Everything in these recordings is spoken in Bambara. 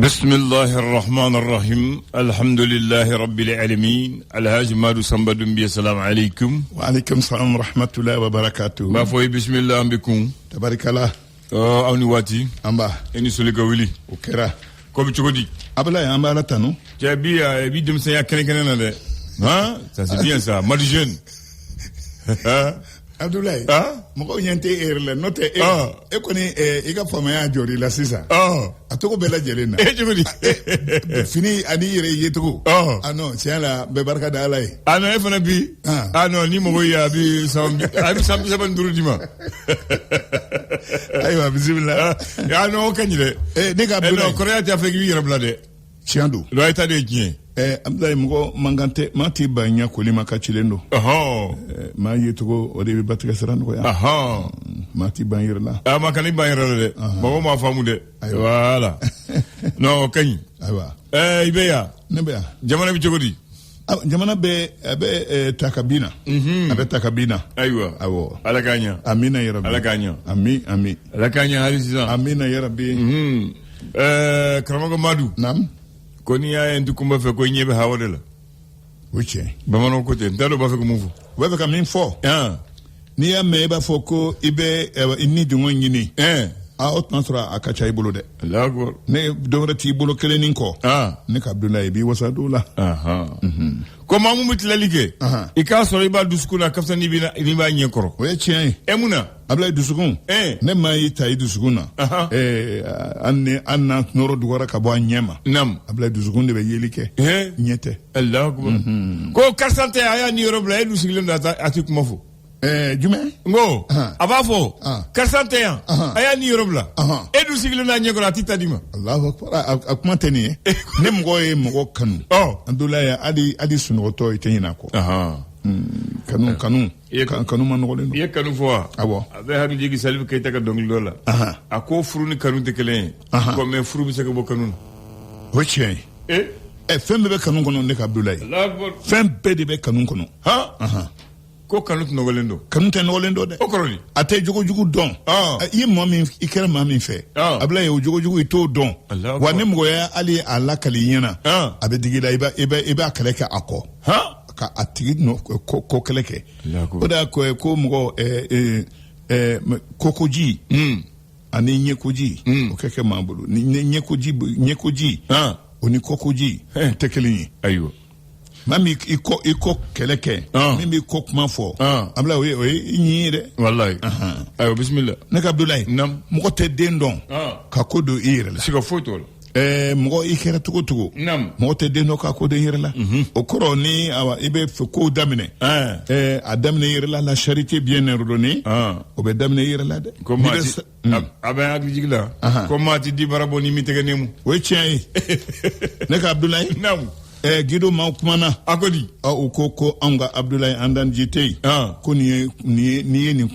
بسم الله الرحمن الرحيم الحمد لله رب العالمين الهاج مادو سامبادو بي السلام عليكم وعليكم السلام ورحمة الله وبركاته ما فوي بسم الله بكم تبارك الله أوني واتي أمبا إني سوليكا ويلي وكرا كوبي تشوكودي أبلا يا أمبا لاتانو جابي بي دم سيا كنكنا ده ها ça c'est bien ça mad jeune Abdoulaye moko nyante erle note e koni e ga fama ya jori la sisa atoko bela jelena jogodi fini ani yere yetugo non c'est la be barka da alay non e fana bi non ni moko ya bi sam saban duru dima aywa bismillah non kanyile ne ga Abdoulaye korea ta feki yere blade chiando lo eta de kien Abdoulaye moko mangante mati banya kolima ka chilendo ma yetugo o de batika saran ko ya mati banyirla ma kan banyirla de babo ma famu de voilà non kany aywa ibeya nebeya jamana bi jogodi jamana be takabina abe takabina aywa awo alakanya amina ya rabbi alakanya ami alakanya halisa amina ya rabbi kramago madu nam koni ya endu kumba fe ko nyebe hawade la wuche bamano ko te ndalo ba fe ko mufu webe ka min fo ni ya me ba fo ko ibe inni dungo nyini a otnansra akacha ibolo de lagor ne dowrati ibolo kelenin ko ne ka Abdoulaye bi wasa dola ko mamu mutlalike ika so riba duskuna kafsani bina ni ba nyekoro we chien emuna Abdoulaye dusukun ne mai tayi dusukuna anna noro duwara ka bo nyema nam Abdoulaye dusukun de be yelike nyete Allah akbar ko karsante aya ni robla edu siglen da ati kuma fo jume ngo abafo karsante aya ni robla edu siglen na nyekoro ati tadima Allahu akbar akuma teni ne mgo kanu Abdoulaye adi sunoto itenyina ko kanu manolendo ye kanu fo abo abe ha jigi salif kayta ka dongli lola ako furu ni kanu te kelen ko me furu bi se ko kanu hoche fem be kanu kono ne ka Abdoulaye fem be de be kanu kono ko kanu te nogolendo de o koroni ate jugu don ye momi ikere mami fe Abdoulaye o jugu ito don wa ne mgo ya ali ala kali yana abe digida iba kaleke ako ka atigi no ko keleke oda ko mgo kokoji ani nyekoji o keke mambulu ni nyekoji oni kokoji tekelini ayo mami iko keleke mimi ko kuma fo Abdoulaye o nyire wallahi ayo bismillah ne ka Abdoulaye nam mgo te dendon ka kodo ire la siga foto mgo ikere tugo nam mgo te dendon ka kodo ire la o koro ni awa ibe ko damine adamine ire la charité bien ordonnée o be damine ire la de ko mati aba ag jigla ko mati di barabo ni mi teganemu we chien ne ka Abdoulaye nam gido ma kumana akodi o ko anga Abdoulaye andan jitei ko ni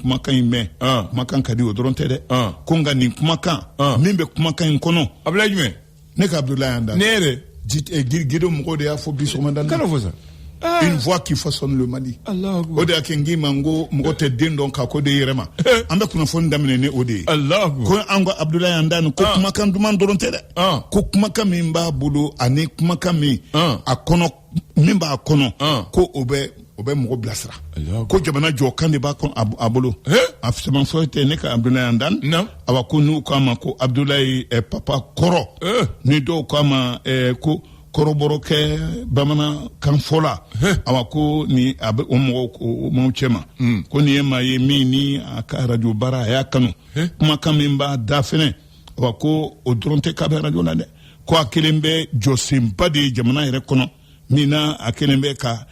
kumakan me kumakan kadi o doronte de ko nga ni kumakan mimbe kumakan kono Abdoulaye jume ne ka Abdoulaye andan nere gido mko de afo biso mandan kana fosa une voix qui façonne le Mali Allah akbar ode akengi mango mko te dendon ka ko de yerema ambe kuna fon damene ne ode Allah akbar ko anga Abdoulaye andan ko kumakan duman doronte de ko kumakan mimba bulu ani kumakan mi akono mimba akono ko obe mko blasra ko jamana jo kande ba kon abolo afsaman soite ne ka Abdoulaye andan awa ko nu ko ma ko Abdoulaye papa koro ni do ko ma ko koroboro ke bamana kan fola awa ko ni abe o mo chema ko ni ma ye mi ni aka radio bara ya kanu kuma kan mimba da fene awa ko o dronte ka be radio na de ko akelembe josimpa de jamana ire kono mina akelembe ka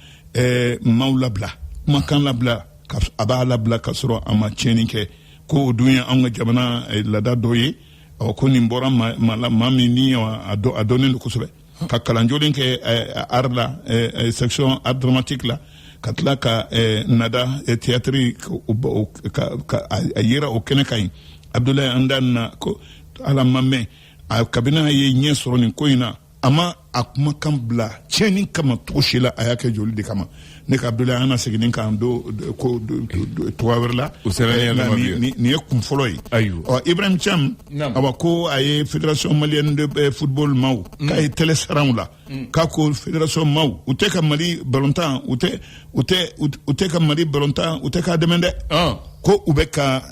maula bla kuma kan labla ka aba labla ka soro ama cheninke ko dunya anga jamana lada doye awa ko ni mbora mami ni adonen ko sobe ka kalanjolin ke arla section art dramatique la katla ka nada théâtre ka ayira o kene kay Abdoulaye andan ko ala mamme a kabina ye nye soro ni koina ama a kumakan bila tiɲɛni kama cogo si la a y'a kɛ joli de kama ne ka Abdoulaye an na segin kan ko toga wɛrɛ la nin ye kun fɔlɔ ye Ibrahim Thiam awa ko a ye fédération malienne de football maaw k'a ye télé saranw la k'a ko fédération maaw u tɛ ka Mali ballontan u tɛ ka Mali ballontan u tɛ k'a dɛmɛ dɛ ko u bɛ ka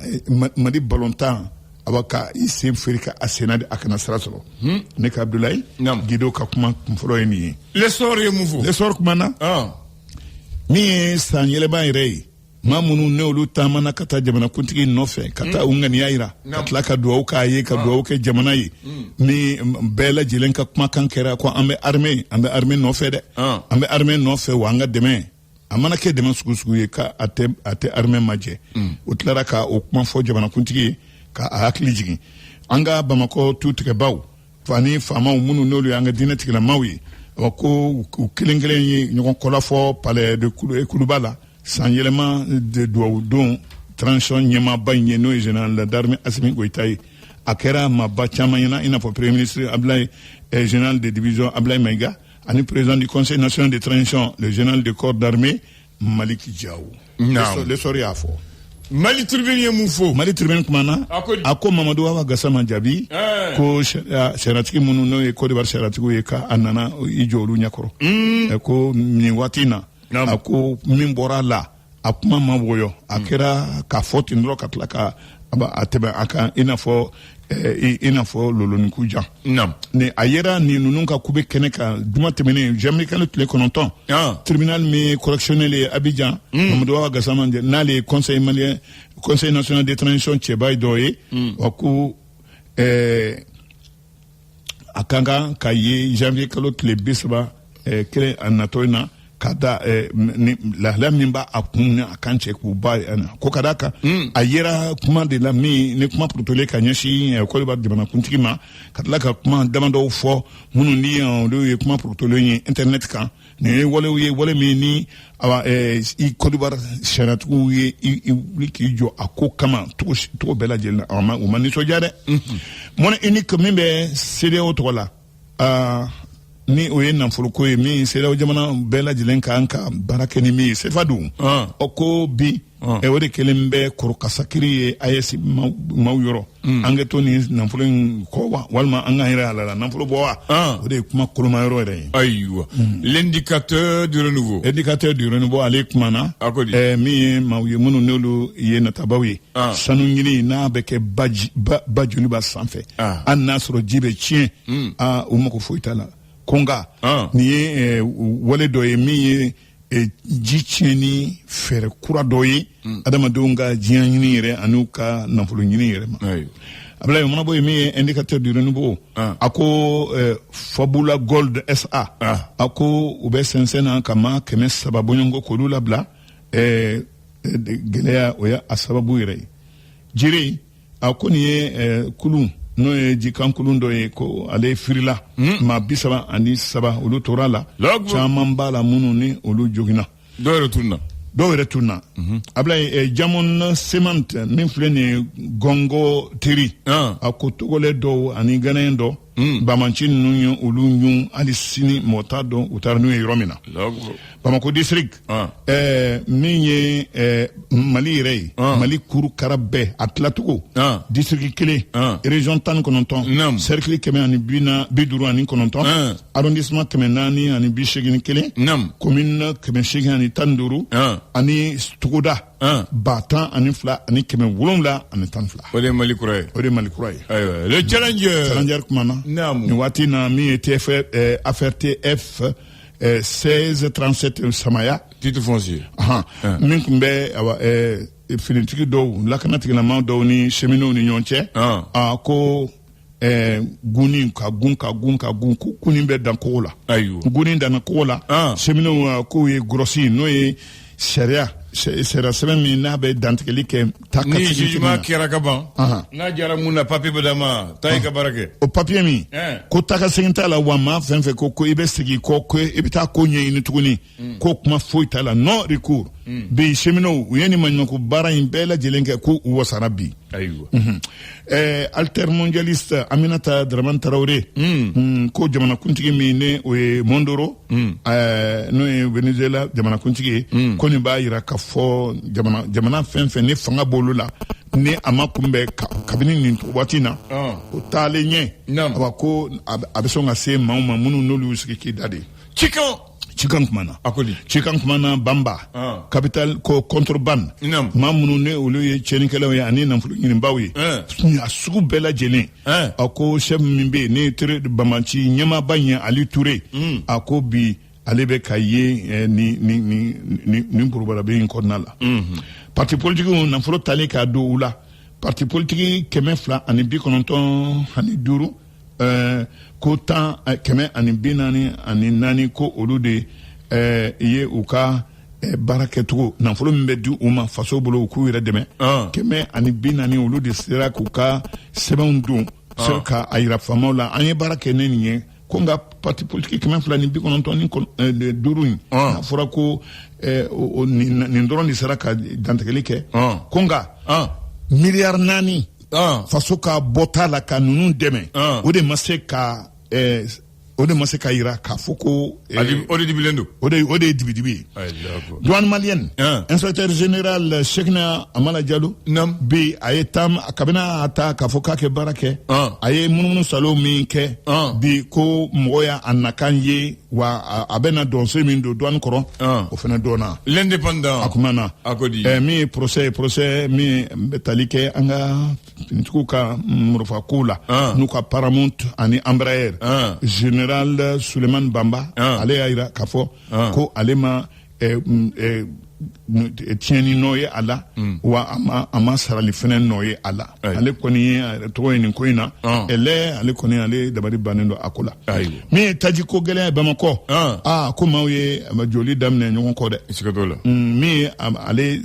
Mali ballontan awa ka i sen feere ka a senna de a kana sira sɔrɔ ne ka Abdoulaye Guido ka kuma kun fɔlɔ ye nin ye l'essor ye mun fɔ l'essor kumana min ye san yɛlɛma yɛrɛ ye maa minnu n'olu taamana ka taa jamanakuntigi nɔfɛ ka taa u ŋaniya yira ka tila ka duwawu k'a ye ka duwawu kɛ jamana ye ni bɛɛ lajɛlen ka kumakan kɛra ko an bɛ armée nɔfɛ dɛ an bɛ armée nɔfɛ wa an ka dɛmɛ a mana kɛ dɛmɛ sugu sugu ye ka a tɛ armée majɛ o tilara ka o kuma fɔ jamanakuntigi ye ka a hakili jigin an ka Bamakɔ tutigɛbaw fani faamaw minnu n'olu y'an ka diinɛ tigilamaw ye ko u kelen kelen ye ɲɔgɔn kɔlafɔ palais de Kuluba la san yɛlɛma de duwawu don transition ɲɛmaaba in ye n'o ye général d'armée Assimi Goïta ye a kɛra maaba caman ɲɛna i n'a fɔ premier ministre Abdoulaye général de division Abdoulaye Maïga ani président du conseil national de transition le général de corps d'armée Maliki Diaw l'essor y'a fɔ Mali Tribune ye mun fɔ Mali Tribune kumana a ko Mamadou Awa Gassama jaabi ko sariatigi minnu n'o ye Côte d'Ivoire sariatigiw ye ka a nana i jɔ olu ɲɛkɔrɔ ko nin waati na a ko min bɔra la a kuma ma wɔyɔ a kɛra k'a fɔ ten dɔrɔn ka tila ka a tɛmɛ a kan i n'a fɔ loloniku jan ni a yera ni ninnu ka kube kɛnɛ kan juma tɛmɛnen janvier kalo tile 9 tribunal min correctionnel ye Abidjan Mamadou Awa Gassama n'ale ye conseil national de transition cɛba dɔ ye wa ko a kan kan ka ye janvier kalo tile 30 kelen a natɔ in na ka da lahala min b'a kun ni a kan cɛ k'u ba ko ka d'a kan a yera kuma de la min ni kuma porotolen ka ɲɛsin Côte d'Ivoire jamanakuntigi ma ka tila ka kuma damadɔw fɔ minnu ni olu ye kuma porotolen ye internet kan nin ye walew ye wale min ni i Côte d'Ivoire sariyatigiw ye i wuli k'i jɔ a ko kama togo bɛɛ lajɛlen na u ma nisɔndiya dɛ monnaie unique min bɛ CEDEAO tɔgɔ la ni o ye nafoloko ye min CEDEAO jamana bɛɛ lajɛlen kan ka baara kɛ ni min ye CFA dun ko bi o de kelen bɛ korokasakiri ye AES maaw yɔrɔ an ka to ni nafolo in kɔ wa walima an ka yɛrɛ a la nafolo bɔ wa o de ye kuma koloma yɔrɔ yɛrɛ ye ayiwa l'indicateur du renouveau ale kumana min ye maaw ye minnu n'olu ye natabaw ye sanu ɲini n'a bɛ kɛ ba joliba sanfɛ hali n'a sɔrɔ ji bɛ tiɲɛ o mago foyi t'a la konga nin ye wale dɔ ye min ye ji tiɲɛni fɛɛrɛ kura dɔ ye adamadenw ka diɲɛ ɲini yɛrɛ ani ka nafolo ɲini yɛrɛ ma Abdoulaye mana bɔ ye min ye indicateur du renouveau a ko Fabula Gold SA a ko u bɛ sɛnsɛn na ka maa 300 bɔɲɔgɔnko k'olu labila gɛlɛya o ye a sababu yɛrɛ ye jiri a ko nin ye kulun n'o ye jikan kulun dɔ ye ko ale firila maa 37 olu tora la caman b'a la minnu ni olu joginna dɔw yɛrɛ tunna Abdoulaye Jamon Cement min filɛ nin ye Gongo Teri a ko togolɛ dɔw ani Ghanaian dɔ Bamanci ninnu ye olu ɲun hali sini mɔgɔ t'a dɔn u taara n'u ye yɔrɔ min na Bamako district min ye Mali yɛrɛ ye Mali kurukara bɛɛ a tilacogo district kelen région 19 cercle 159 arrondissement 481 commune 815 ani togoda 10,2 ani 712 o de ye Mali kura ye ayiwa le challenger kumana ni waati na min ye affaire TF 1637 Samaya titre foncier min tun bɛ finitigi dɔw lakanatigilama dɔw ni cheminot ni ɲɔgɔn cɛ ko guni ka gun kunin bɛ dan kogo la gunin danna kogo la cheminot k'o ye grossi n'o ye sariya sɛbɛn min n'a bɛ dantigɛli kɛ ta ka ni jugement kɛra ka ban n'a jara mun na papier bɛ d'a ma taa i ka baara kɛ o papier min ko ta ka segin t'a la wa maa fɛn fɛn ko i bɛ segin kɔ ko i bɛ taa ko ɲɛɲini tuguni ko kuma foyi t'a la non recours bi cheminot u ye nin maɲumako baara in bɛɛ lajɛlen kɛ ko u wasara bi altermondialiste Aminata Dramane Traoré ko jamanakuntigi min ne o ye Mondoro n'o ye Venezuela jamanakuntigi ye ko nin b'a yira k'a fɔ jamana fɛn fɛn ni fanga b'olu la ni a ma kunbɛn kabini nin waati na o taalen ɲɛ aba ko a bɛ sɔn ka se maa o maa minnu n'olu y'u sigi k'i da de Cikan kumana Cikan kumana Bamba capital ko contrebande maa minnu ne olu ye tiɲɛnikɛlaw ye ani nafolo ɲinibaw ye a sugu bɛɛ lajɛlen a ko chef min bɛ yen ne Ture Bamaci ɲɛmaaba in ye Ali Ture a ko bi ale bɛ ka ye nin burubarabe in kɔnɔna la parti politique nafolo talen k'a don u la parti politique 295 ko 144 ko olu de ye u ka baara kɛcogo nafolo min bɛ di u ma faso bolo u k'u yɛrɛ dɛmɛ 144 olu de sera k'u ka sɛbɛnw don ka a yira faamaw la an ye baara kɛ ne nin ye ko nka parti politique 295 in a fɔra ko nin dɔrɔn de sera ka dantigɛli kɛ ko nka miliyari 4 faso ka bɔta la ka ninnu dɛmɛ o de ma se ka yira k'a fɔ ko o de dibilen don o de ye dibidibi ye douane malienne inspecteur général Cheikhna Amala Diallo bi a ye kabini a ta k'a fɔ k'a kɛ baara kɛ a ye munumunu salo min kɛ bi ko mɔgɔ y'a nakan ye wa a bɛna dɔnso min don douane kɔrɔ o fana dɔnna l'indépendant a kumana min ye procès min bɛ tali kɛ an ka finitigiw ka morofa kow la n'u ka Paramount ani Embraer général Suleiman Bamba ale y'a yira k'a fɔ ko ale ma tiɲɛni nɔ ye a la wa a ma sarali fɛnɛ nɔ ye a la ale kɔni ye tɔgɔ ye nin ko in na ale kɔni ale dabali bannen don a ko la min ye taji ko gɛlɛya ye Bamakɔ ko maaw ye joli daminɛ ɲɔgɔn kɔ dɛ min ye ale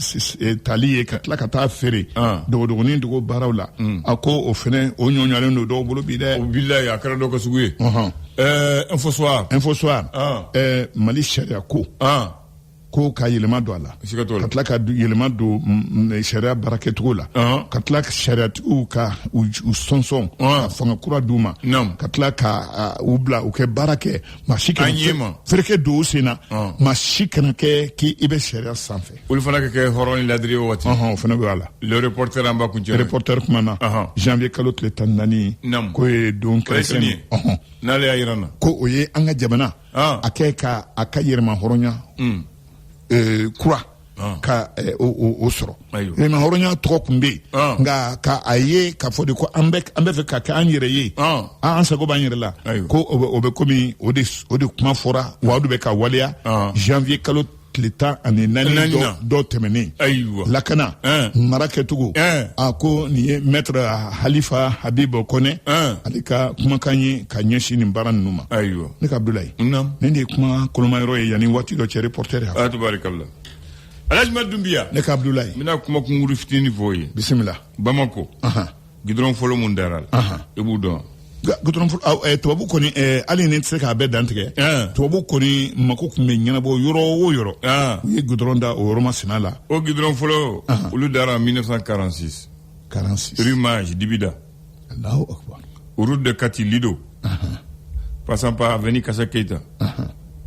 tali ye ka tila ka taa feere dogodogonin dogo baaraw la a ko o fɛnɛ o ɲɔɲɔlen don dɔw bolo bi dɛ o bilayi a kɛra dɔ ka sugu ye info soir Mali sariya ko ka yɛlɛma don a la ka tila ka yɛlɛma don sariya baarakɛcogo la ka tila sariyatigiw ka u sɔnsɔn ka fanga kura d'u ma ka tila ka u bila u kɛ baara kɛ maa si kana feereke don u sen na maa si kana kɛ k'i bɛ sariya sanfɛ olu fana ka kɛ hɔrɔn ni ladiri o waati o fana bɛ a la le reporter an b'a kuncɛ reporter kumana janvier kalo tile 14 k'o ye don kɛrɛsɛn ye n'ale y'a jira n na ko o ye an ka jamana a kɛ ka a ka yɛrɛma hɔrɔnya kura ka o sɔrɔ yɛrɛma hɔrɔnya tɔgɔ tun bɛ yen nka ka a ye k'a fɔ de ko an bɛ fɛ ka kɛ an yɛrɛ ye an sago b'an yɛrɛ la ko o bɛ komi o de kuma fɔra wa o de bɛ ka waleya janvier kalo tile 14 dɔw tɛmɛnen lakana mara kɛcogo ko nin ye maître Halifa Habibu Kone ale ka kumakan ye ka ɲɛsin nin baara ninnu ma ne ka Abdulayi ne de ye kuma kolomayɔrɔ ye yanni waati dɔ cɛ reporter ya tubarikala Alhaji Dumbiya ne ka Abdulayi n bɛna kuma kunkuru fitinin fɔ ye bisimila Bamako goudron fɔlɔ mun dara la i b'u dɔn tubabu kɔni hali ni tɛ se k'a bɛɛ dantigɛ tubabu kɔni mako tun bɛ ɲɛnabɔ yɔrɔ o yɔrɔ u ye goudron da o yɔrɔ masina la o goudron fɔlɔ olu dara en 1946 rue Mage Dibida Allahu akbar route de Kati Lido passant par avenue Kassa Keita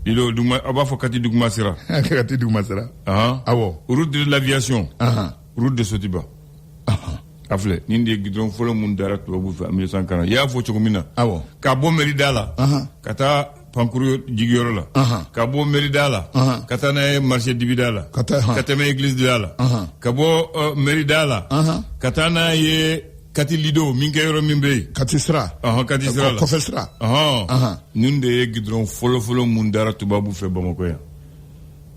Lido a b'a fɔ Kati Duguma Sira Kati Duguma Sira awɔ route de l'aviation route de Sotiba a filɛ nin de ye goudron fɔlɔ mun dara tubabu fɛ en 1940 i y'a fɔ cogo min na ka bɔ Mairie la ka taa Pankuru jigiyɔrɔ la ka bɔ Mairie la ka taa n'a ye marché Dibida la ka tɛmɛ église de la ka bɔ Mairie la ka taa n'a ye Kati Lido min kɛ yɔrɔ min bɛ yen Kati sira Kati sira la kɔfɛ sira nin de ye goudron fɔlɔ mun dara tubabu fɛ Bamakɔ yan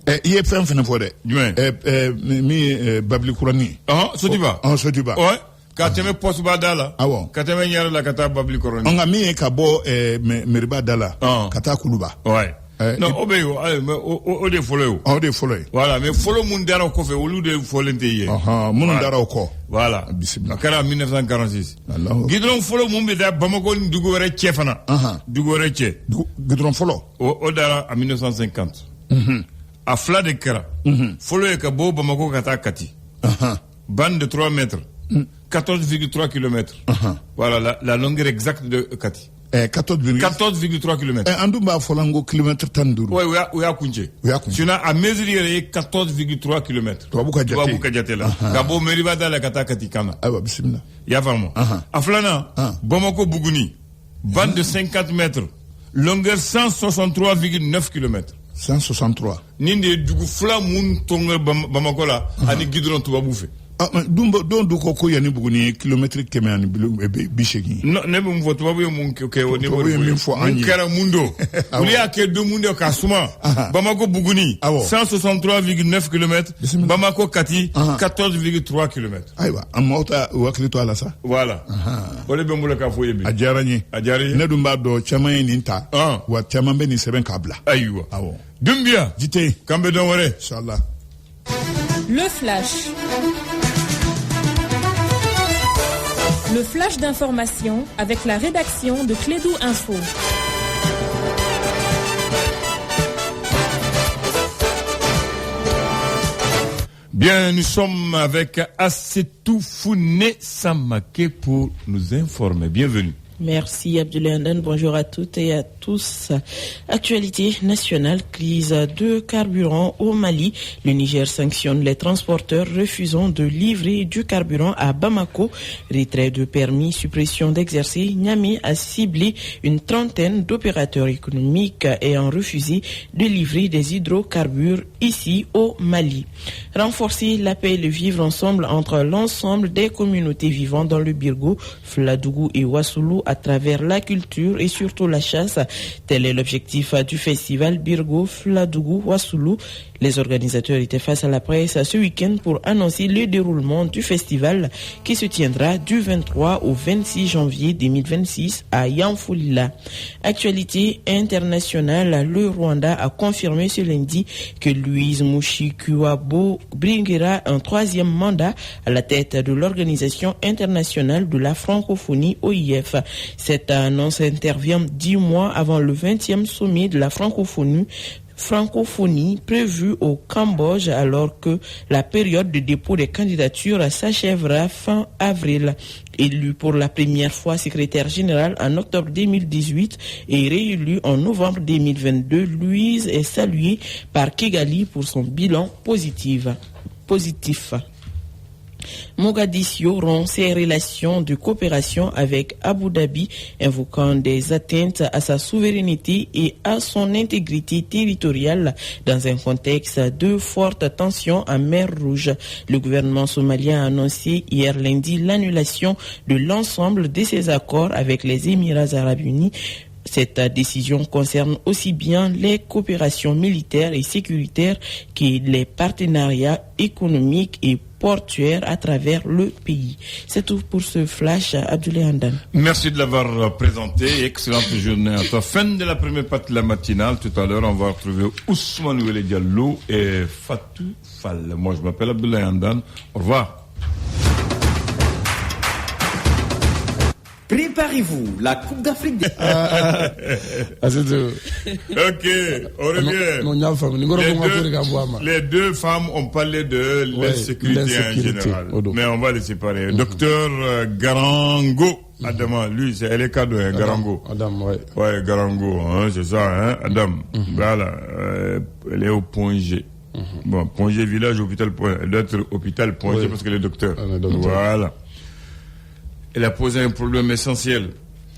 i ye fɛn fɛnɛ fɔ dɛ jumɛn min ye babili kurani Sotiba Sotiba ka tɛmɛ Pɔsiba da la ka tɛmɛ Ɲare la ka taa babili kɔrɔni nka min ye ka bɔ Meriba da la ka taa Kuluba non o bɛ yen o de fɔlɔ ye o de fɔlɔ ye voilà mais fɔlɔ mun dara o kɔfɛ olu de fɔlen tɛ ye minnu dara o kɔ voilà bisimila a kɛra 1946 goudron fɔlɔ mun bɛ da Bamako ni dugu wɛrɛ cɛ fana dugu wɛrɛ cɛ goudron fɔlɔ o dara en 1950 a fila de kɛra fɔlɔ ye ka bɔ Bamako ka taa Kati bande de 3 mètres 14,3 km. Voilà la longueur exacte de Kati. 14,3 km. En dun b'a fɔla n ko kilomètre 15. Oui, o y'a kuncɛ. Sinon a mesure yɛrɛ ye 14,3 km. Tubabu ka jate la. Ka bɔ Meriba da la ka taa Kati kana. Ayiwa bisimila. I y'a faamu. A filanan Bamako Buguni bande de 50 mètres longueur 163,9 km. 163. Nin de ye dugu fila mun tɔngɛ Bamako la ani gidɔrɔn tubabu fɛ. Don du ko yani Buguni kilomètre 100 ani 80. Non, ne bɛ mun fɔ tubabu ye mun kɛ o niveau ye min fɔ an ye. Mun kɛra mun don. Olu y'a kɛ don mun de ka suma. Bamako Buguni 163,9 km. Bamako Kati 14,3 km. Ayiwa an maaw ta hakili to a la sa. Voilà. O de bɛ n bolo k'a fɔ ye bi. A diyara n ye. A diyara ye. Ne dun b'a dɔn caman ye nin ta. Wa caman bɛ nin sɛbɛn k'a bila. Ayiwa. Awɔ. Dunbiya. Jite. K'an bɛ dɔn wɛrɛ. Inchallah. Le flash. Le flash d'information avec la rédaction de Clédou Info. Bien, nous sommes avec Assetou Founé Samake pour nous informer. Bienvenue. Merci Abdoulaye Andan, bonjour à toutes et à tous. Actualité nationale, crise de carburant au Mali. Le Niger sanctionne les transporteurs refusant de livrer du carburant à Bamako. Retrait de permis, suppression d'exercer. Niamey a ciblé une trentaine d'opérateurs économiques ayant refusé de livrer des hydrocarbures ici au Mali. Renforcer la paix et le vivre ensemble entre l'ensemble des communautés vivant dans le Birgo, Fladougou et Wassoulou à travers la culture et surtout la chasse. Tel est l'objectif du festival Birgo Fladougou Wassoulou. Les organisateurs étaient face à la presse ce week-end pour annoncer le déroulement du festival qui se tiendra du 23 au 26 janvier 2026 à Yanfoulila. Actualité internationale, le Rwanda a confirmé ce lundi que Louise Mushikiwabo briguera un 3e mandat à la tête de l'Organisation internationale de la francophonie OIF. Cette annonce intervient 10 mois avant le 20e sommet de la francophonie prévue au Cambodge alors que la période de dépôt des candidatures s'achèvera fin avril. Élu pour la première fois secrétaire général en octobre 2018 et réélu en novembre 2022, Louise est saluée par Kigali pour son bilan positif. Mogadiscio rompt ses relations de coopération avec Abu Dhabi, invoquant des atteintes à sa souveraineté et à son intégrité territoriale dans un contexte de forte tension en mer Rouge. Le gouvernement somalien a annoncé hier lundi l'annulation de l'ensemble de ses accords avec les Émirats arabes unis. Cette décision concerne aussi bien les coopérations militaires et sécuritaires que les partenariats économiques et portuaires à travers le pays. C'est tout pour ce flash, Abdoulaye Andan. Merci de l'avoir présenté. Excellente journée à toi. Fin de la première partie de la matinale. Tout à l'heure, on va retrouver Ousmane Ouele Diallo et Fatou Fall. Moi, je m'appelle Abdoulaye Andan. Au revoir. Préparez-vous, la Coupe d'Afrique des... Ok, on revient. Les deux femmes ont parlé de l'insécurité en général. Mais on va les séparer. Docteur Garango, Adam, lui, elle est cadeau, Garango. Adam, ouais. Ouais, Garango, hein, c'est ça, hein, Adam. Voilà, elle est au Point G. Bon, Point G, village, hôpital Point. Elle doit être hôpital Point G parce qu'elle est docteur. Voilà. Elle a posé un problème essentiel.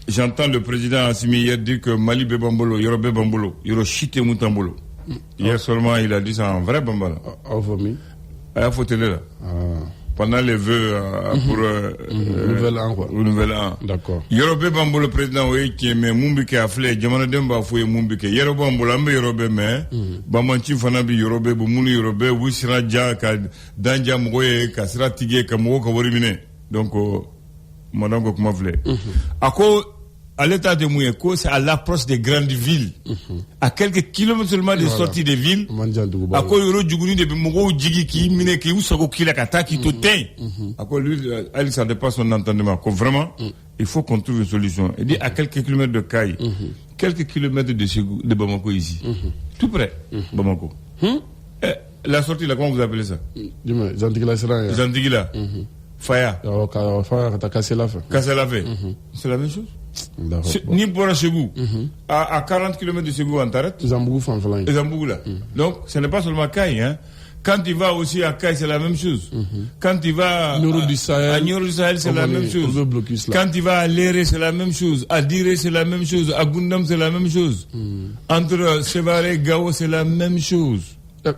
J'entends le président Assimi hier dire que Mali Bambolo, Yorobe Bambolo, Yoroshite Moutambolo. Hier seulement, il a dit ça en vrai Bambala. Vomi. À la photo là. Pendant les vœux pour Nouvel An, quoi. Nouvel An. D'accord. Yorobe Bambolo, président, oui, qui est Mumbike a flé, Djamana Demba fouye Mumbike. Yorobe Bambolo, ambe Yorobe, mais, Bamanchi Fanabi Yorobe, Bumuni Yorobe, Wishra Dja, Danja Mouye, Kasra Tige, Kamou, Kawarimine. Donc, madame Gokumavle. À l'état de Mouyeko, c'est à l'approche des grandes villes. À quelques kilomètres seulement des sorties des villes. À quoi Yoro Djougouni de Mogo Djigi qui mine qui Oussako Kilakata qui te teint. À quoi lui, elle, ça dépasse son entendement. Vraiment, il faut qu'on trouve une solution. Il dit à quelques kilomètres de Caille, quelques kilomètres de Bamako ici. Tout près, Bamako. La sortie là, comment vous appelez ça? Dis-moi, Zantigila Sera. Zantigila. Faya. Faya, t'as cassé la fin. Cassé la fin. C'est la même chose. Ni pour chez vous, à 40 km de chez vous, on t'arrête. Zambougou, Fanfalain. Zambougou là. Donc, ce n'est pas seulement Caille, hein. Quand tu vas aussi à Caille, c'est la même chose. Quand tu vas à Nioro du Sahel, c'est la même chose. Quand tu vas à Léré, c'est la même chose. À Diré, c'est la même chose. À Gundam, c'est la même chose. Entre Sévaré et Gao, c'est la même chose. Non,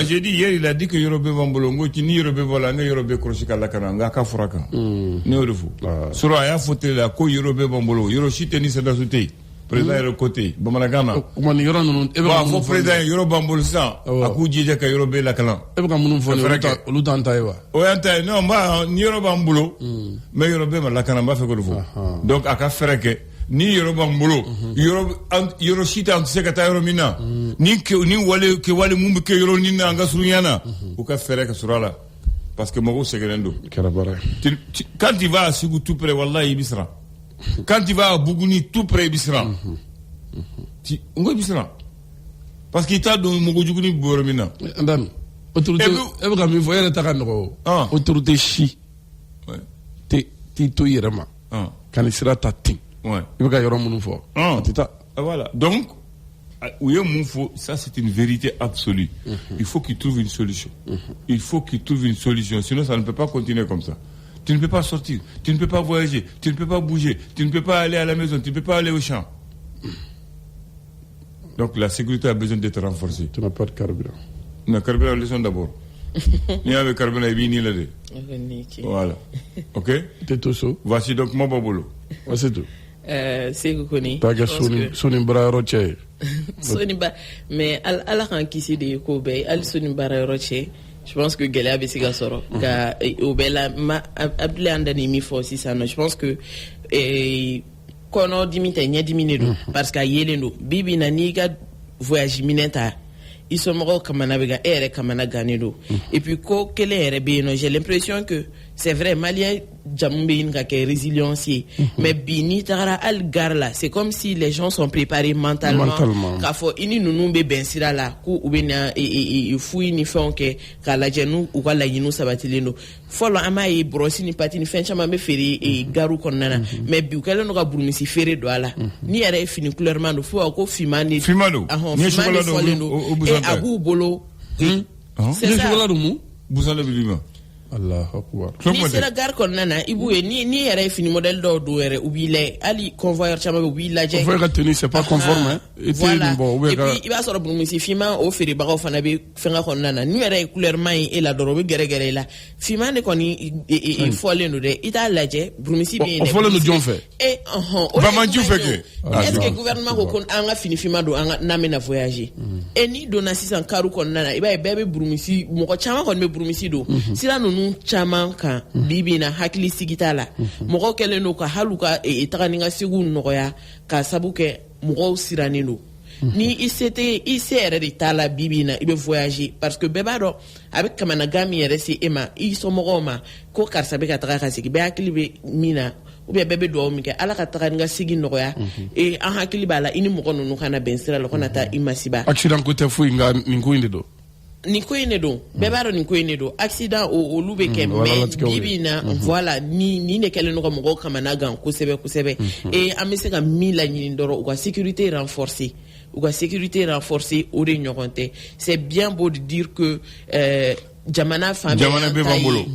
j'ai dit hier, il a dit que Yorobé Vambolongo, qui ni Yorobé Volanga, Yorobé Kroshika Lakananga, Kafuraka. Néo-refou. Sura Aya Fote la ko Yorobé Vambolo, Yoroshite ni Sedasute. Président est le côté. Bamanagana. Faut président Yoro Bambol ça. A coup djé ka Yorobé Lakalan. Non, ma ni Yoro Bambolo. Mais Yorobé Lakana ba fait que le faut. Donc à ka fereke. Ni Yoruba Mbolo, Yoroshita Antisekata Yoromina, ni Wale Mumbe Yoronina Angasuriana, ou qu'à faire Surala, parce que Moro Segerendo. Quand tu vas à Sigou tout près, Wallah Ibisra. Quand tu vas à Bougouni tout près Ibisra. Où Ibisra? Parce qu'il t'a donné Mogojouni Boromina. Adam, autorité, Ebrahim, voyez le Tarano, autorité chi, Tito Yerama, Kanisira Tati. Ouais. Voilà. Donc, ça c'est une vérité absolue. Il faut qu'il trouve une solution. Il faut qu'il trouve une solution. Sinon, ça ne peut pas continuer comme ça. Tu ne peux pas sortir, tu ne peux pas voyager, tu ne peux pas bouger, tu ne peux pas aller à la maison, tu ne peux pas aller au champ. Donc, la sécurité a besoin d'être renforcée. Tu n'as pas de carburant. Non, carburant, laissons d'abord. Il y a le carburant, il y a le Voilà. Ok? Voici donc mon babolo. Voici tout. C'est connu. Sonibara Roche. Soniba, mais Allah kan kisi de ko be al Sonibara Roche. Je pense que Gela be siga soro. Ka obela ma Abdul andani mi fo si ça. Je pense que kono dimite nya dimine do parce que yelendo bibi na niga voyage minenta. Ils sont morts comme un navigant et comme un gagnado. Et puis, j'ai l'impression que c'est vrai, Malien, Djamoumbin, qui est résiliencier. Mais Bini, Tara, Al Garla, c'est comme si les gens sont préparés mentalement. Car faut, ini nous ben sira la, ou bien, et fouille ni font que, car la genou, ou la yinou sabatilino. Follow ama et brossi ni pati ni fenchama me ferry et garou konana. Mais biukele no ka burmisi ferry douala. Ni ere fini clairement no fou ako fimani. Fimano. Ni chocolat et agou bolo. C'est ça. Chocolat mou. Bousale bilima. Allah akbar. Ni sera gar konana iboué ni ere fini modèle do ere ubile ali convoyeur chama ubila je. Convoyeur tenir c'est pas conforme hein. Voilà. Et puis il va sur burmisi fima o ferry bago fana be fenga konana. Ni ere clairement et la dorobe gere la. Fima ne koni il faut aller nous de ita laje burmisi bien. Il faut le nous fait. Et Bamanju fait que. Est-ce que gouvernement ko kon anga fini fima do anga na me na voyager. Et ni do na 600 karu konana iba bebe burmisi mo ko chama kon me burmisi do. Sila no chaman kan bibi na hakili sigita la mogo kelen no ka haluka taganinga sigu noya ka sabuke mogo siranino ni isere de tala bibi na ibe voyager parce que bebado avec kamana gami resi ema iso mogo ma ko karsa be ka taga ka sigi be hakili be mina ou bien bébé do mi ke ala ka taganinga sigi noya et en hakili bala ini mogo no kana bensira lo kana ta imasiba accident ko te fu nga ninkuinde do Niko inedo, bebaro niko inedo, accident au loube ke mais bibina voilà ni ne kele no ko kamana gan ko sebe et amese ka mila ni ndoro ou sécurité renforcée au de nyokonte. C'est bien beau de dire que Jamana Bebambolo.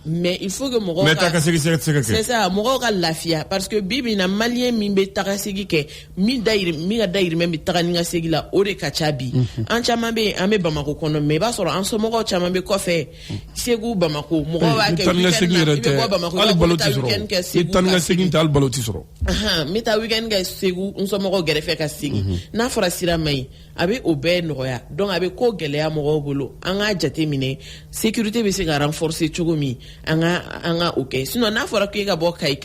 Mais il faut que Moro c'est ça Moro ka lafia parce que bibi na malien mimbe takasigi ke mi dairi même takaninga segi la ore kachabi an chamambe ame Bamako kono me ba soro an so Moro chamambe ko fe segu Bamako Moro wa ke tanga segi tal baloti soro meta weekend ga segu un so Moro gere fe ka segi na fora sira mai abe obe noya donc abe ko gele ya Moro bolo anga jate mine sécurité be se ga renforcer chogomi anga ok sinon na fora ko ga bo kai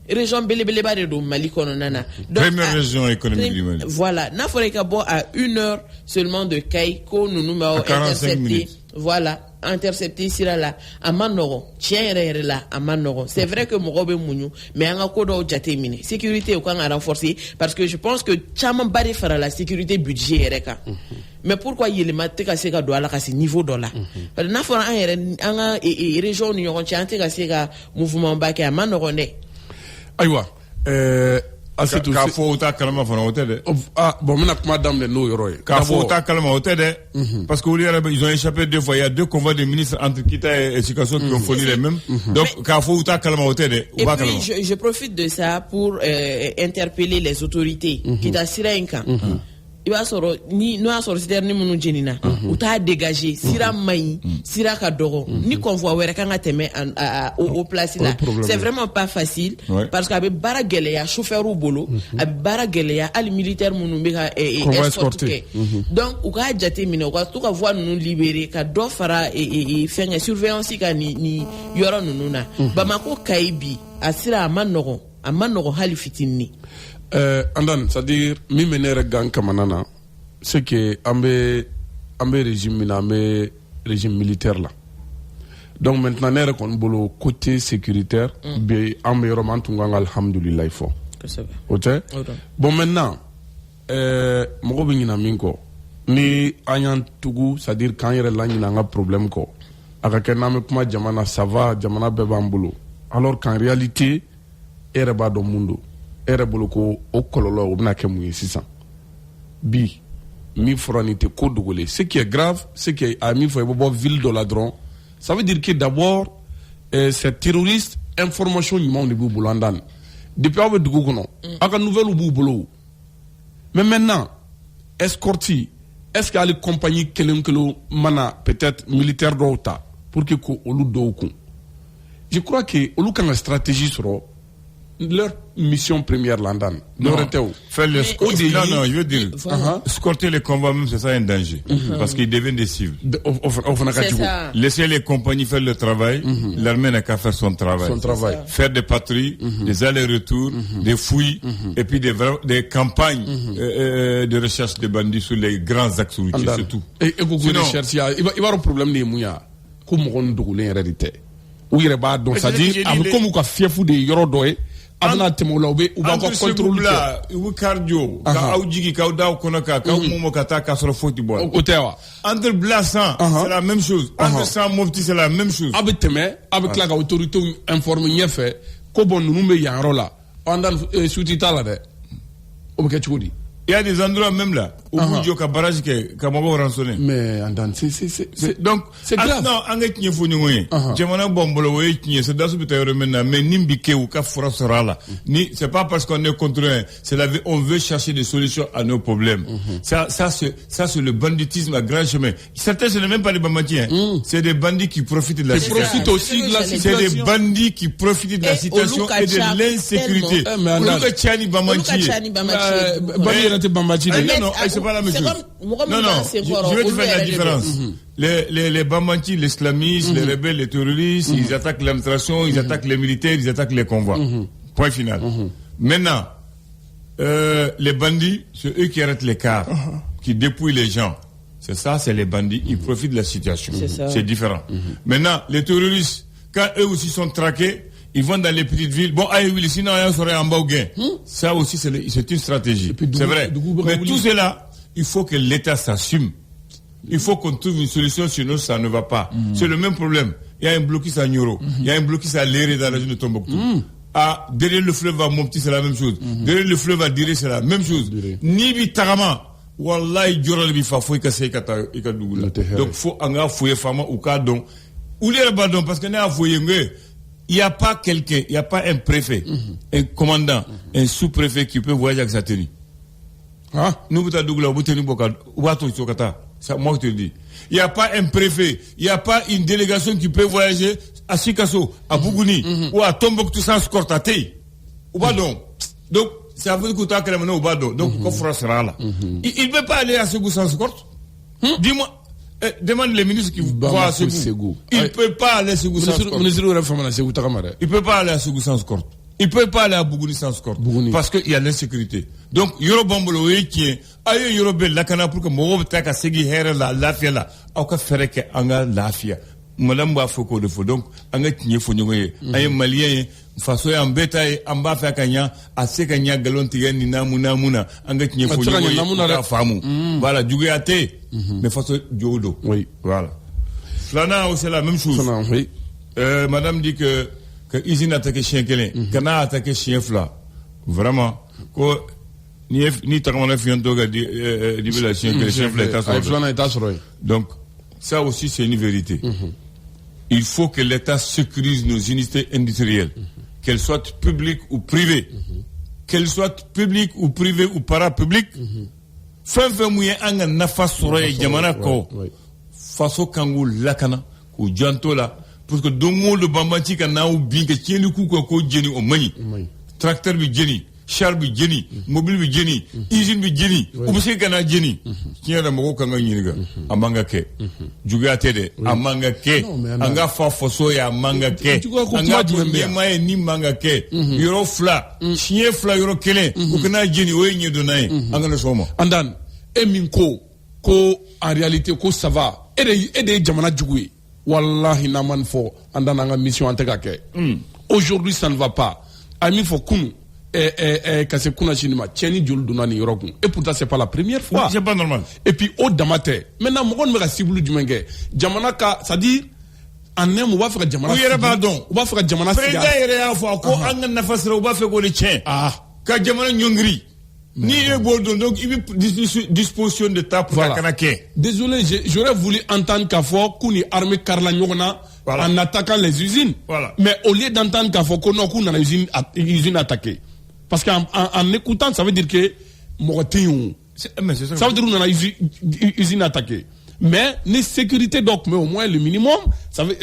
région belebele ba de do Mali kono nana donc première région économique du Mali voilà na fora ka bo à 1 heure seulement de kai ko nous intercepté voilà intercepter sira la a man nɔgɔ tiɲɛ yɛrɛ la a man nɔgɔ c'est vrai que mɔgɔw bɛ muɲu mais an ka ko dɔw jate minɛ sécurité o kan ka renforcer parce que je pense que caman ba de fara la sécurité budget yɛrɛ kan mais pourquoi yɛlɛma tɛ ka se ka don a la ka se niveau dɔ la parce que n'a fɔra an yɛrɛ an ka région ni ɲɔgɔn cɛ an tɛ ka se ka mouvement ba kɛ a man nɔgɔn dɛ. Ayiwa k'a fɔ o t'a kalama fana o tɛ dɛ. Bon n bɛna kuma daminɛ n'o yɔrɔ ye. K'a fɔ o t'a kalama o tɛ dɛ. Parce que olu yɛrɛ ils ont échappé 2 fois. Il y a 2 convois de ministres entre Kita et Sikasso qui ont fourni les mêmes. Donc k'a fɔ o t'a kalama o tɛ dɛ. Et puis je profite de ça pour interpeller les autorités. Kita sira in kan. I b'a sɔrɔ ni n'o y'a sɔrɔ citerne minnu jenina u t'a dégager sira man ɲi sira ka dɔgɔ ni convoi wɛrɛ kan ka tɛmɛ au place là c'est vraiment pas facile parce que a bɛ baara gɛlɛya chauffeur bolo a bɛ baara gɛlɛya hali militaire minnu bɛ ka escorte kɛ donc u k'a jate minɛ u ka to ka voie ninnu libérer ka dɔ fara fɛngɛ surveillance ka ni yɔrɔ ninnu na Bamako Kayi bi a sira a ma nɔgɔn hali fitinin. Andan, c'est-à-dire, mi menere gang kamanana, c'est que ambe régime militaire là. Donc maintenant, nere kon bolo côté sécuritaire, be ambe roman tungang alhamdulillah fo. Ok? Bon maintenant, moko bingina minko, ni ayan tugu, c'est-à-dire quand yere langi nanga problème ko, aka name kuma jamana ça va, jamana beba mbolo. Alors qu'en réalité, ere ba do mundo. Ere bolo ko o kololo o bna ke mu sisan bi mi foranité ko dogolé ce qui est grave c'est que a mi faut bo ville de ladron ça veut dire que d'abord ces terroristes information ñuma de bu bulandan depuis abe dugu kono aka nouvelle bu bolo mais maintenant escorti est-ce qu'il y a les compagnies kelenkelo mana peut-être militaire d'ota pour que ko olu do ko je crois que olu kan la stratégie sur leur mission première l'andane. Non, faire le non, je veux dire, escorter les convois même, c'est ça un danger. Parce qu'ils deviennent des cibles. Laisser les compagnies faire le travail, l'armée n'a qu'à faire son travail. Faire des patrouilles, des allers-retours, des fouilles, et puis des campagnes de recherche des bandits sur les grands axes routiers, c'est tout. Et beaucoup de recherche, il va y avoir un problème de mouya, comme on doit en réalité. Où il y a pas donc c'est-à-dire, comme on a fait fou de yorodoé, abna temola ou ba ko contrôle la ou cardio ka aujigi ka daw konoka ka momo kata ka soro foti bo otewa entre blasan c'est la même chose entre sans mofti c'est la même chose abeteme avec la autorité informe ñefe ko bon nu me yanro la andan suti tala de o ke chudi il y a des endroits même là où Boudjo ka barrage ke ka mabo rançonné mais andan c'est donc c'est grave non angek ñefo ñu ngoy jamana bombolo way ñe c'est dasu bitay maintenant mais nimbi ke ou ka fora sera là ni c'est pas parce qu'on est contre c'est la on veut chercher des solutions à nos problèmes ça c'est le banditisme à grand chemin certains ce n'est même pas des bandits c'est des bandits qui profitent de la situation profitent aussi de la situation c'est des bandits qui profitent de la situation et de l'insécurité le Tchani Bamanchi non, c'est pas la même chose. Non, je vais te faire la différence. Les Bamanchi, les islamistes, les rebelles, les terroristes, ils attaquent l'administration, ils attaquent les militaires, ils attaquent les convois. Point final. Maintenant, les bandits, c'est eux qui arrêtent les cars, qui dépouillent les gens. C'est ça, c'est les bandits, ils profitent de la situation. C'est différent. Maintenant, les terroristes, quand eux aussi sont traqués, ils vont dans les petites villes. Bon, oui, sinon, on serait en bas au gain. Ça aussi, c'est une stratégie. C'est vrai. Mais tout cela, il faut que l'État s'assume. Il faut qu'on trouve une solution, sinon ça ne va pas. C'est le même problème. Il y a un blocus à Nioro. Il y a un blocus à Léré dans la région de Tombouctou. Derrière le fleuve à Mopti, c'est la même chose. Derrière le fleuve à Diré, c'est la même chose. Nibi Tarama. Wallahi, Djora Libi Fafou, Ikase Ika Dougoula. Donc, faut en fouiller Fama ou Kadon. Ou les rabadons, parce qu'on est à fouiller, il n'y a pas quelqu'un, il n'y a pas un préfet, un commandant, un sous-préfet qui peut voyager avec sa tenue. Nous, ça, moi, je te le dis. Il n'y a pas un préfet, il n'y a pas une délégation qui peut voyager à Sikasso, à Bougouni, ou à Tombouctou sans scortaté. Ou pas donc. Donc, ça veut dire que tu as ou pas donc. Donc, il sera là. Il ne peut pas aller à Ségou sans escorte. Dis-moi. Demande les ministres qui voient à Ségou. Il ne peut pas aller à Ségou sans escorte. Il ne peut pas aller à Ségou sans escorte. Il ne peut pas aller à Bougouni sans escorte. Parce qu'il y a l'insécurité. Donc, Yoro Bambolo, qui est, Yoro Bel, la cana pour que Moro Taka Segi Here, la Lafia, là, Auka Fereke, Anga, Lafia. madame b'a fɔ k'o de fɔ donc an ka tiɲɛ fɔ ɲɔgɔn ye an ye maliyɛn ye faso y'an bɛɛ ta ye an b'a fɛ ka ɲa a se ka ɲa nkalon tigɛ ni naamu na an ka tiɲɛ fɔ ɲɔgɔn ye k'a faamu voilà juguya tɛ yen mais faso jogo don voilà filanan c'est la même chose madame dit que usine attaqué siɲɛ kelen kana attaqué siɲɛ fila vraiment ko ni tagamana fiɲɛtɔ ka dibi la siɲɛ kelen siɲɛ fila i t'a sɔrɔ donc ça aussi c'est une vérité. Il faut que l'État sécurise nos unités industrielles, qu'elles soient publiques ou privées, qu'elles soient publiques ou privées ou parapubliques. Fin mouye anga nafa soroye jamana ko faso kangu lakana ko janto la parce que dongo le bambanti kana ou bien que tieni ku ko jeni o mani tracteur bi jeni char bi jeni mobile bi jeni usine bi jeni ou bisi kana jeni tiena mo ko kanga nyiniga amanga ke juga tede amanga ke anga fa foso ya amanga ke anga ko mai ni manga ke yoro fla chien fla yoro kele ko kana jeni o yenye do nai anga na soma andan emin ko en réalité ko ça va et de jamana jugu wallahi naman fo andan anga mission anteka ke aujourd'hui ça ne va pas ami fo kunu kase kuna chinima tieni jol donani yorokun et pourtant c'est pas la première fois c'est pas normal et puis au damate maintenant mo gon me ka sibulu jumenge jamana ka ça dit en même on va faire jamana on va faire jamana président yere ya fo ko anga nafasira on va faire ko le tien ka jamana nyongri ni e goldon donc il disposition de ta pour la kanake désolé j'aurais voulu entendre qu'à fort kuni armée karla nyogona en attaquant les usines mais au lieu d'entendre qu'à fort qu'on a une usine attaquée parce qu'en écoutant ça veut dire que moratin ça veut dire qu'on a une usine attaquée mais les sécurités donc mais au moins le minimum ça veut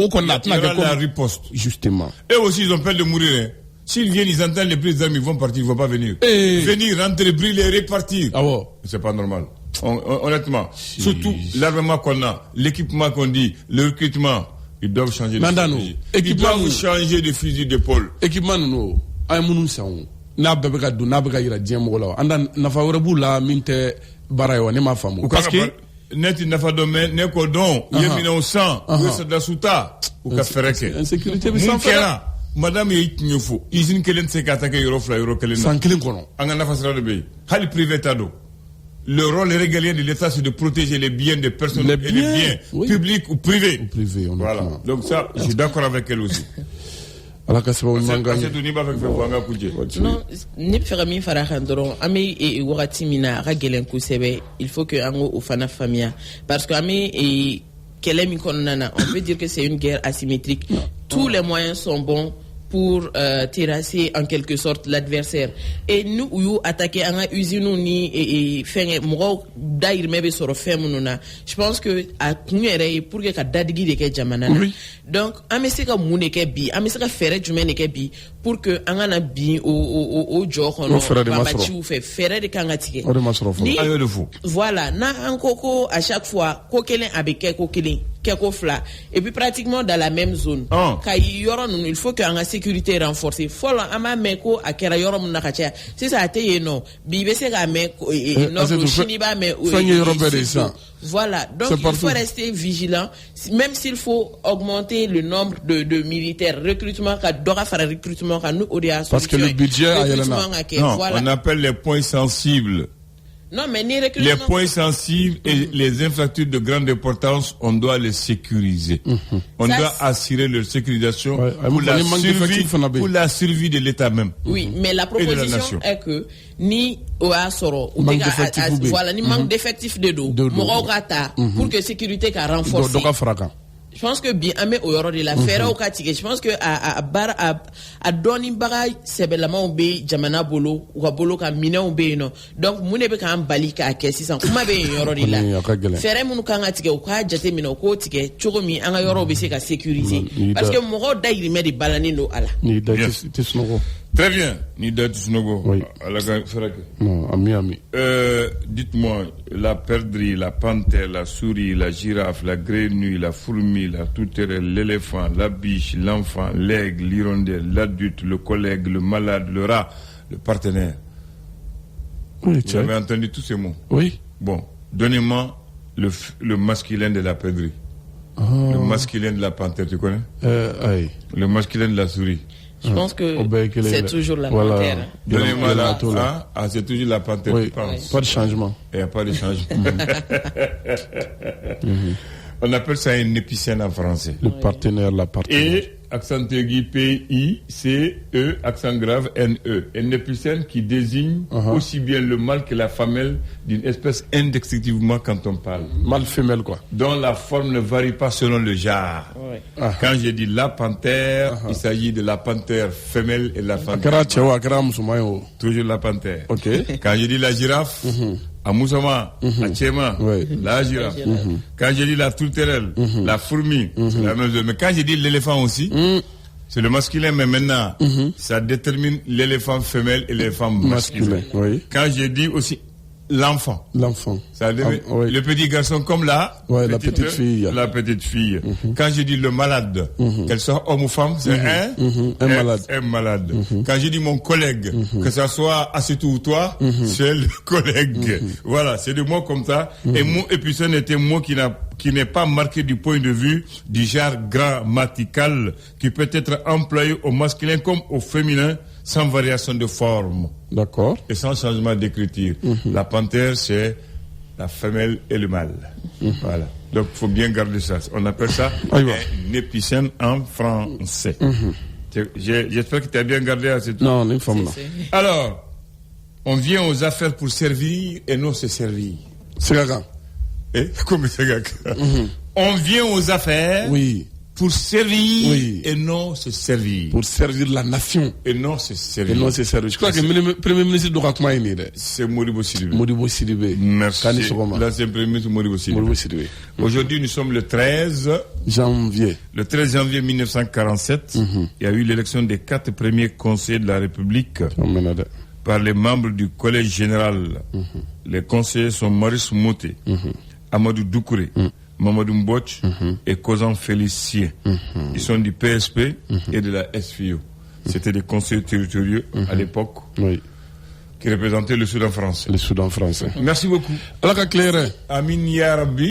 qu'on a la riposte justement et aussi ils ont peur de mourir. S'ils viennent, ils entendent les prix des armes, ils vont partir, ils ne vont pas venir. Venir, rentrer, brûler, repartir. Ah bon? C'est pas normal. Honnêtement. Surtout l'armement qu'on a, l'équipement qu'on dit, le recrutement, ils doivent changer de stratégie. Ils doivent changer de fusil d'épaule. Équipement, nous, aïmounou saou. N'a bébé dou, n'a bébé ira diem mola. Andan, n'a fa warabu la minte barayo, ne ma famu. Parce que, net n'a fa domaine, ne kodon, yemina au sang, ou se da souta, ou ka fereke. Insécurité, mais sans faire. Madame yi nyofo usine kelen se ka attaquer euro fla euro kelen sans kelen kono anga na fasra de bay hali privé tado le rôle régalien de l'État c'est de protéger les biens des personnes et les biens publics ou privés voilà donc ça je suis d'accord avec elle aussi ala ka sababu manga ni ba fek wanga kuje non ni fera min fara handoro ami e wakati mina ra gelen ku sebe il faut que ango o fana famia parce que ami e kelemi konana on peut dire que c'est une guerre asymétrique tous les moyens sont bons pour terrasser en quelque sorte l'adversaire et nous ou attaquer un usine ni et faire mo dair mebe soro femununa je pense que à kunyere pour que ka dadigi de ke jamana donc amesika muneke bi amesika fere jumeneke bi pour que angana bi o jokono babachi ou faire de kangatike voilà na ankoko à chaque fois kokelen abeke kokelen keko fla et puis pratiquement dans la même zone kay yoron il faut que anga sécurité renforcée fola ama meko akera yorom na kacha c'est ça te no bi bese ga me no chini ba me voilà donc il faut rester vigilant même s'il faut augmenter le nombre de militaires recrutement ka dora faire recrutement ka nous odia parce que le budget on appelle les points sensibles. Non, mais les points sensibles et les infrastructures de grande importance, on doit les sécuriser. On doit assurer leur sécurisation pour la survie de l'État même. Oui, mais la proposition est que ni Oasoro, voilà, ni manque d'effectifs de dos, Morogata, pour que sécurité soit renforcée. Je pense que bien amé au yoro de la fera au katige je pense que à doni bagay sebelama be jamana bolo ou bolo ka mina be no donc mune be kan balika akesi san kuma be yoro de la fere munu kan atige o ka jate mina ko tige chogomi anga yoro be se ka sécuriser parce que mo dairi me de balani no ala ni da tisnogo très bien ni da tisnogo ala ka fera non ami dites-moi la perdrix, la panthère, la souris, la girafe, la grenouille, la fourmi, la tourterelle, l'éléphant, la biche, l'enfant, l'aigle, l'hirondelle, l'adulte, le collègue, le malade, le rat, le partenaire. Oui, vous avez entendu tous ces mots? Oui. Bon, donnez-moi le masculin de la perdrix. Le masculin de la panthère, tu connais? Le masculin de la souris. Je pense que c'est toujours la panthère. Donnez-moi c'est toujours la panthère. Oui, pas de changement. Il n'y a pas de changement. On appelle ça un épicène en français. Le partenaire, la partenaire. Et accent aigu P-I-C-E, accent grave N-E. Un épicène qui désigne aussi bien le mâle que la femelle d'une espèce indistinguiblement quand on parle. Mâle-femelle, quoi. Dont la forme ne varie pas selon le genre. Quand je dis la panthère, il s'agit de la panthère femelle et la panthère. Toujours la panthère. Quand je dis la girafe, à Moussama, à Tchema, la girafe. Quand je dis la tourterelle, la fourmi, c'est la même chose. Mais quand je dis l'éléphant aussi, c'est le masculin, mais maintenant, ça détermine l'éléphant femelle et l'éléphant masculin. Quand je dis aussi l'enfant. Ça le petit garçon comme la petite fille. La petite fille. Quand je dis le malade, qu'elle soit homme ou femme, c'est un malade. Quand je dis mon collègue, que ça soit Assetou ou toi, c'est le collègue. Voilà, c'est des mots comme ça. Et mot épicène est un mot qui n'est pas marqué du point de vue du genre grammatical, qui peut être employé au masculin comme au féminin, sans variation de forme. D'accord. Et sans changement d'écriture. La panthère, c'est la femelle et le mâle. Voilà. Donc, il faut bien garder ça. On appelle ça un épicène en français. J'espère que tu as bien gardé à cette... Non, une forme, non. Alors, on vient aux affaires pour servir et non se servir. C'est gaga. Comme c'est gaga. On vient aux affaires... pour servir et non se servir. Pour servir la nation. Et non se servir. Je crois que le Premier ministre doit c'est Modibo Sidibé. Merci. L'ancien Premier ministre Modibo Sidibé. Aujourd'hui, nous sommes le 13 janvier. Le 13 janvier 1947, il y a eu l'élection des 4 premiers conseillers de la République par les membres du Collège général. Les conseillers sont Maurice Mouté, Amadou Doukouré, Mamadou Mbouch et Kozan Félicien. Ils sont du PSP et de la SFIO. C'était des conseillers territoriaux à l'époque qui représentaient le Soudan français. Le Soudan français. Merci beaucoup. Allah ka claire. Amin ya Rabbi.